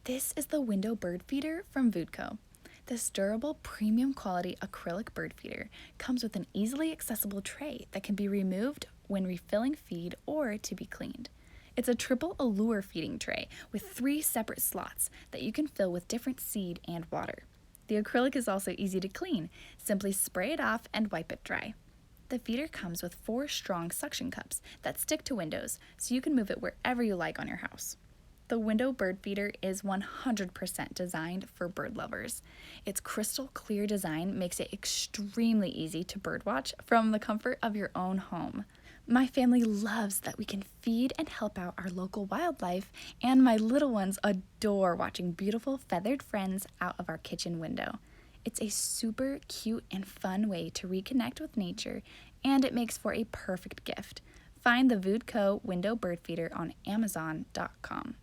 This is the window bird feeder from VUDECO. This durable, premium quality acrylic bird feeder comes with an easily accessible tray that can be removed when refilling feed or to be cleaned. It's a triple allure feeding tray with 3 separate slots that you can fill with different seed and water. The acrylic is also easy to clean. Simply spray it off and wipe it dry. The feeder comes with 4 strong suction cups that stick to windows so you can move it wherever you like on your house. The window bird feeder is 100% designed for bird lovers. Its crystal clear design makes it extremely easy to birdwatch from the comfort of your own home. My family loves that we can feed and help out our local wildlife, and my little ones adore watching beautiful feathered friends out of our kitchen window. It's a super cute and fun way to reconnect with nature, and it makes for a perfect gift. Find the VUDECO window bird feeder on Amazon.com.